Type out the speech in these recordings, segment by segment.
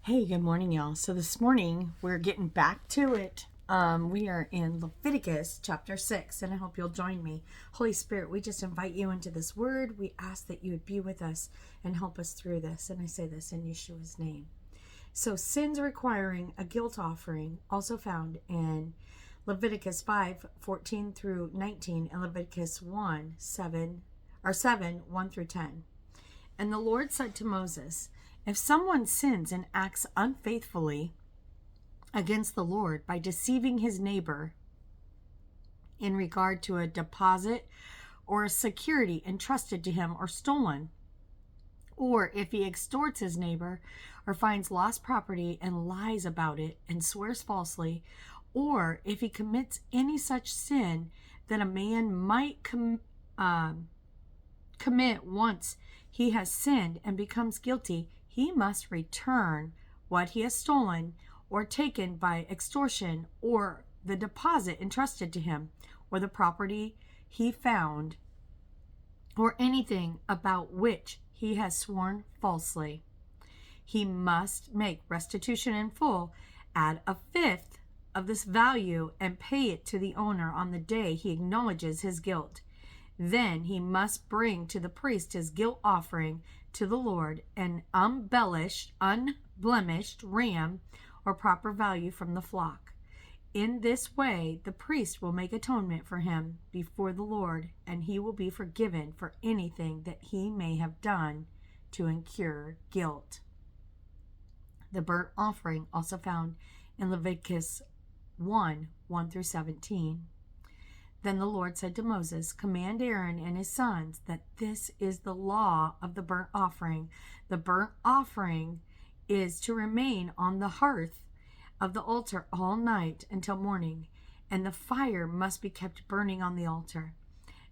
Hey, good morning, y'all. So this morning we're getting back to it. We are in Leviticus chapter 6, and I hope you'll join me. Holy Spirit, we just invite you into this word. We ask that you would be with us and help us through this. And I say this in Yeshua's name. So sins requiring a guilt offering, also found in Leviticus 5:14 through 19, and Leviticus 7, 1 through 10. And the Lord said to Moses, if someone sins and acts unfaithfully against the Lord by deceiving his neighbor in regard to a deposit or a security entrusted to him or stolen, or if he extorts his neighbor or finds lost property and lies about it and swears falsely, or if he commits any such sin that a man might commit once he has sinned and becomes guilty, he must return what he has stolen or taken by extortion, or the deposit entrusted to him, or the property he found, or anything about which he has sworn falsely. He must make restitution in full, add a fifth of this value, and pay it to the owner on the day he acknowledges his guilt. Then he must bring to the priest his guilt offering to the Lord, an unblemished ram or proper value from the flock. In this way, the priest will make atonement for him before the Lord, and he will be forgiven for anything that he may have done to incur guilt. The burnt offering, also found in Leviticus 1 through 17. Then the Lord said to Moses, command Aaron and his sons that this is the law of the burnt offering. The burnt offering is to remain on the hearth of the altar all night until morning, and the fire must be kept burning on the altar.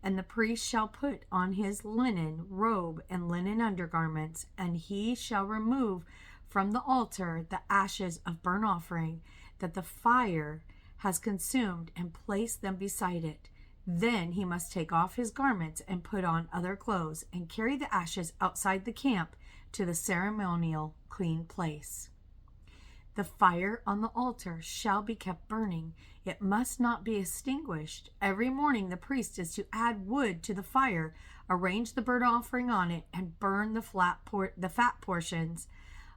And the priest shall put on his linen robe and linen undergarments, and he shall remove from the altar the ashes of burnt offering that the fire has consumed, and place them beside it. Then he must take off his garments and put on other clothes, and carry the ashes outside the camp to the ceremonial clean place. The fire on the altar shall be kept burning. It must not be extinguished. Every morning the priest is to add wood to the fire, arrange the burnt offering on it, and burn the fat portions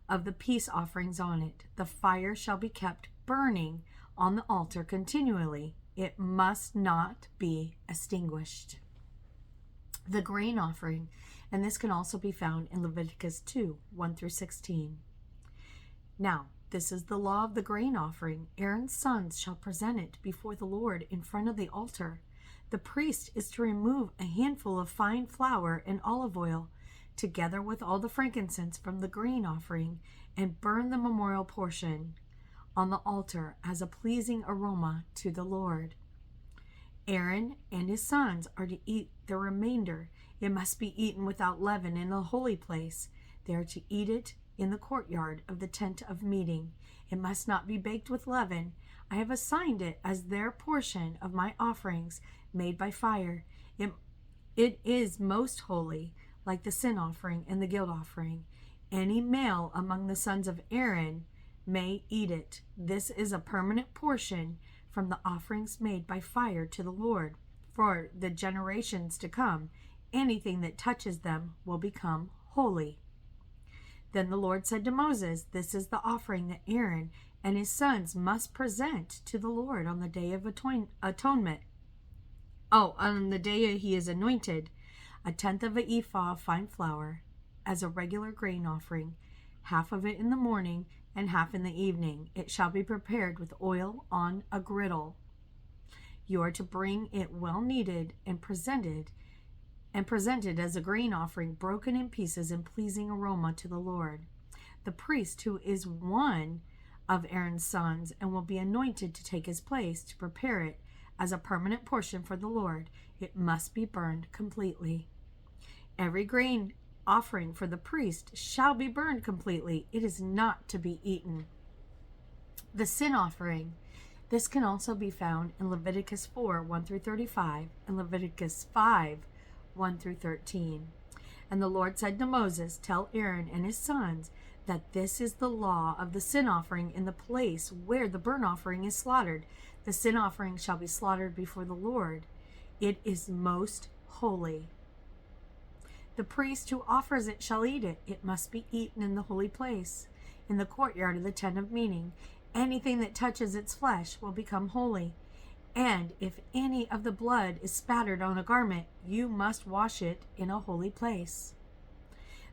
of the peace offerings on it. The fire shall be kept burning on the altar continually. It must not be extinguished. The grain offering, and this can also be found in Leviticus 2, 1 through 16. Now, this is the law of the grain offering. Aaron's sons shall present it before the Lord in front of the altar. The priest is to remove a handful of fine flour and olive oil, together with all the frankincense from the grain offering, and burn the memorial portion on the altar as a pleasing aroma to the Lord. Aaron and his sons are to eat the remainder. It must be eaten without leaven in the holy place. They are to eat it in the courtyard of the tent of meeting. It must not be baked with leaven. I have assigned it as their portion of my offerings made by fire. It is most holy, like the sin offering and the guilt offering. Any male among the sons of Aaron may eat it. This is a permanent portion from the offerings made by fire to the Lord. For the generations to come, anything that touches them will become holy. Then the Lord said to Moses, this is the offering that Aaron and his sons must present to the Lord on the day of atonement. On the day he is anointed, a tenth of an ephah of fine flour as a regular grain offering, half of it in the morning and half in the evening. It shall be prepared with oil on a griddle. You are to bring it well kneaded and presented as a grain offering, broken in pieces, in pleasing aroma to the Lord. The priest, who is one of Aaron's sons and will be anointed to take his place, to prepare it as a permanent portion for the Lord, it must be burned completely. Every grain offering for the priest shall be burned completely. It is not to be eaten. The sin offering. This can also be found in Leviticus 4, 1 through 35, and Leviticus 5, 1 through 13. And the Lord said to Moses, tell Aaron and his sons that this is the law of the sin offering in the place where the burnt offering is slaughtered. The sin offering shall be slaughtered before the Lord. It is most holy. The priest who offers it shall eat it. It must be eaten in the holy place, in the courtyard of the tent of meeting. Anything that touches its flesh will become holy. And if any of the blood is spattered on a garment, you must wash it in a holy place.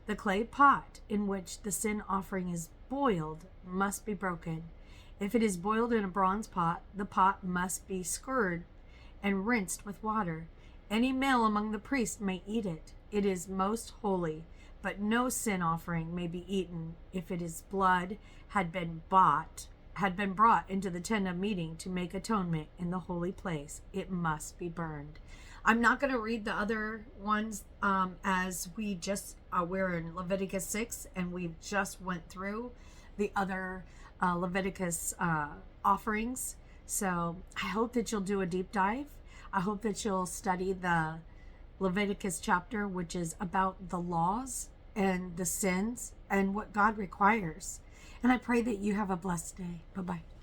The clay pot in which the sin offering is boiled must be broken. If it is boiled in a bronze pot, the pot must be scoured and rinsed with water. Any male among the priests may eat it. It is most holy, but no sin offering may be eaten if its blood had been brought into the tent of meeting to make atonement in the holy place. It must be burned. I'm not going to read the other ones as we're in Leviticus 6 and we've just went through the other Leviticus offerings. So I hope that you'll do a deep dive. I hope that you'll study the Leviticus chapter, which is about the laws and the sins and what God requires. And I pray that you have a blessed day. Bye-bye.